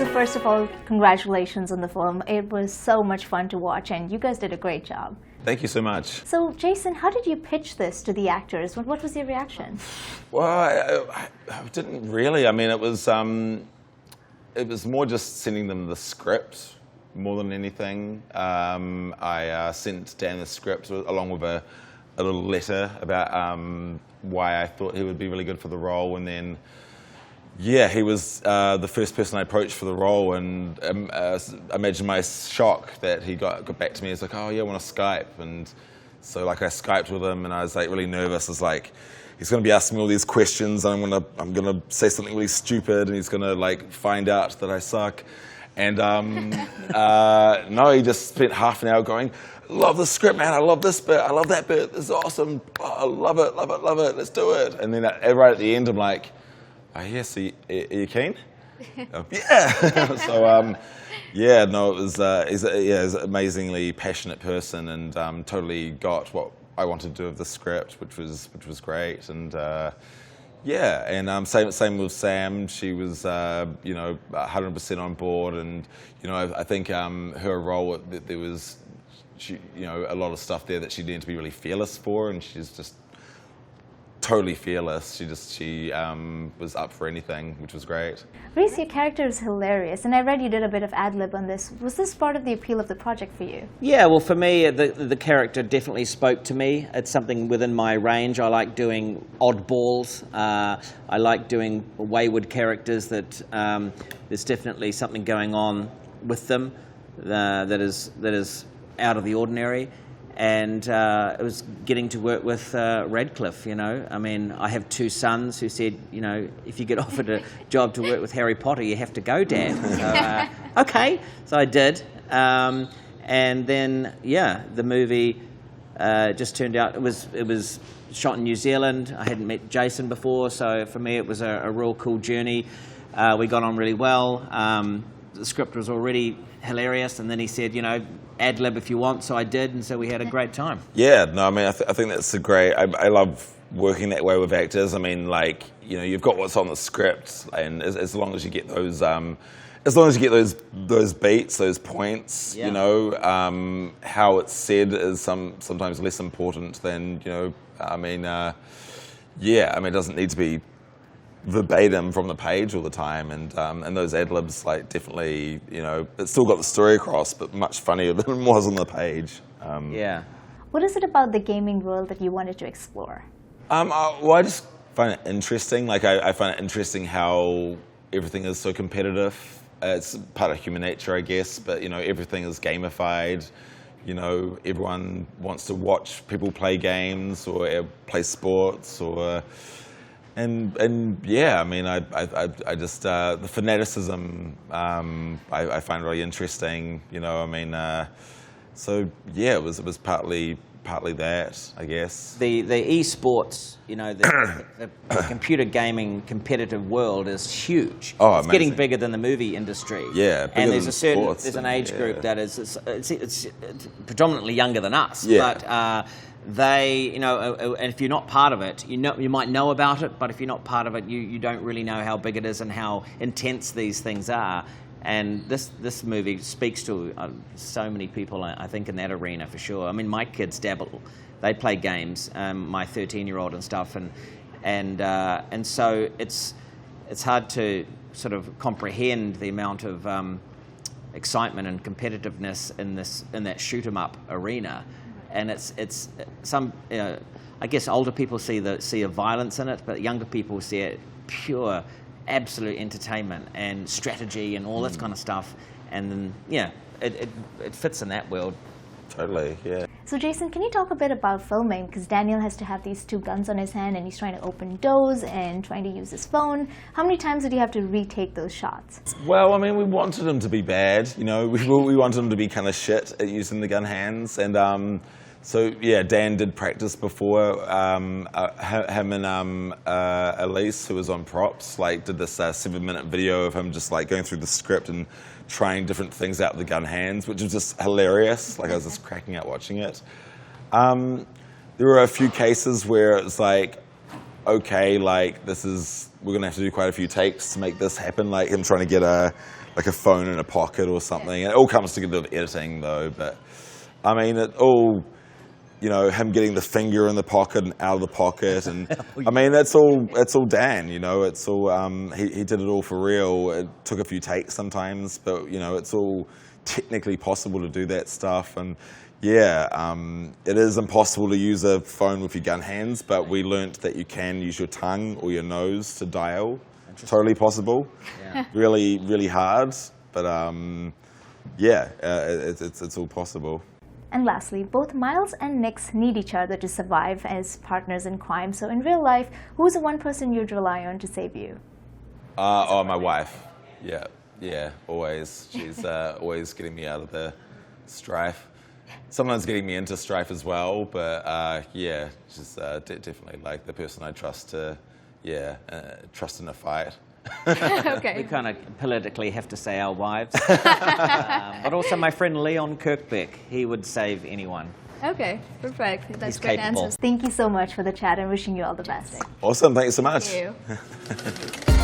So first of all, congratulations on the film. It was so much fun to watch, and you guys did a great job. Thank you so much. So Jason, how did you pitch this to the actors? What was your reaction? Well, I didn't really. I mean, it was more just sending them the script more than anything. I sent Dan the script along with a little letter about why I thought he would be really good for the role, and then yeah, he was the first person I approached for the role, and imagine my shock that he got back to me. He's like, "Oh yeah, I want to Skype," and so like I Skyped with him, and I was like really nervous. I was like, he's going to be asking me all these questions, and I'm gonna say something really stupid, and he's going to like find out that I suck. And no, he just spent half an hour going, "Love the script, man. I love this bit. I love that bit. This is awesome. Oh, I love it, love it, love it. Let's do it." And then right at the end, I'm like, "Oh yeah, so are you keen?" Oh, yeah. So yeah, no, it was he's an amazingly passionate person, and totally got what I wanted to do with the script, which was great. And yeah, and same with Sam. She was 100% on board, and I think her role, there was a lot of stuff there that she needed to be really fearless for, and she's just totally fearless. She was up for anything, which was great. Rhys, your character is hilarious, and I read you did a bit of ad-lib on this. Was this part of the appeal of the project for you? Yeah, well, for me, the character definitely spoke to me. It's something within my range. I like doing oddballs. I like doing wayward characters that there's definitely something going on with them that is out of the ordinary. And it was getting to work with Radcliffe, I mean, I have two sons who said, if you get offered a job to work with Harry Potter, you have to go, Dad. So, okay, so I did. And then, yeah, the movie just turned out, it was shot in New Zealand. I hadn't met Jason before, so for me it was a real cool journey. We got on really well. The script was already hilarious, and then he said, ad-lib if you want, so I did, and so we had a great time. Yeah, no, I mean, I think that's a great, I love working that way with actors. I mean, like, you've got what's on the script, and as long as you get those, those beats, those points, yeah. How it's said is sometimes less important than, yeah, it doesn't need to be verbatim from the page all the time, and those ad-libs, like, definitely, it's still got the story across, but much funnier than it was on the page. Yeah. What is it about the gaming world that you wanted to explore? Well, I just find it interesting. Like, I find it interesting how everything is so competitive. It's part of human nature, I guess, but, everything is gamified. Everyone wants to watch people play games or play sports or... And yeah, I mean, I just the fanaticism I find really interesting. So yeah, it was partly that, I guess. The esports, the computer gaming competitive world is huge. Oh, it's amazing. getting bigger than the movie industry. Yeah, and there's an age group that is it's predominantly younger than us. Yeah. But they, and if you're not part of it, you might know about it, but if you're not part of it, you don't really know how big it is and how intense these things are. And this movie speaks to so many people, I think, in that arena for sure. I mean, my kids dabble; they play games. My 13-year-old and stuff, and so it's hard to sort of comprehend the amount of excitement and competitiveness in that shoot 'em up arena. And it's some, I guess older people see a violence in it, but younger people see it pure, absolute entertainment and strategy and all this kind of stuff. And then, yeah, it fits in that world. Totally, yeah. So Jason, can you talk a bit about filming? Because Daniel has to have these two guns on his hand, and he's trying to open doors and trying to use his phone. How many times did you have to retake those shots? Well, I mean, we wanted him to be bad, we wanted him to be kind of shit at using the gun hands, and so yeah, Dan did practice before. Him and Elise, who was on props, like did this 7-minute video of him just like going through the script and trying different things out with the gun hands, which was just hilarious. Like, I was just cracking out watching it. There were a few cases where it's like, okay, like we're gonna have to do quite a few takes to make this happen. Like him trying to get like a phone in a pocket or something. It all comes together with editing though, but I mean, it all, you know, him getting the finger in the pocket and out of the pocket, and I mean, it's all Dan, you know, it's all, he did it all for real. It took a few takes sometimes, but you know, it's all technically possible to do that stuff. And yeah, it is impossible to use a phone with your gun hands, but we learnt that you can use your tongue or your nose to dial. Totally possible. Yeah. Really, really hard, but yeah, it's all possible. And lastly, both Miles and Nix need each other to survive as partners in crime. So in real life, who's the one person you'd rely on to save you? Oh, my wife. Yeah, always. She's always getting me out of the strife. Sometimes getting me into strife as well, but yeah, she's definitely like the person I trust to, trust in a fight. Okay. We kind of politically have to say our wives. But also my friend Leon Kirkbeck, he would save anyone. Okay, perfect. That's He's great capable. answers. Thank you so much for the chat and wishing you all the best. Awesome, thank you so much. Thank you.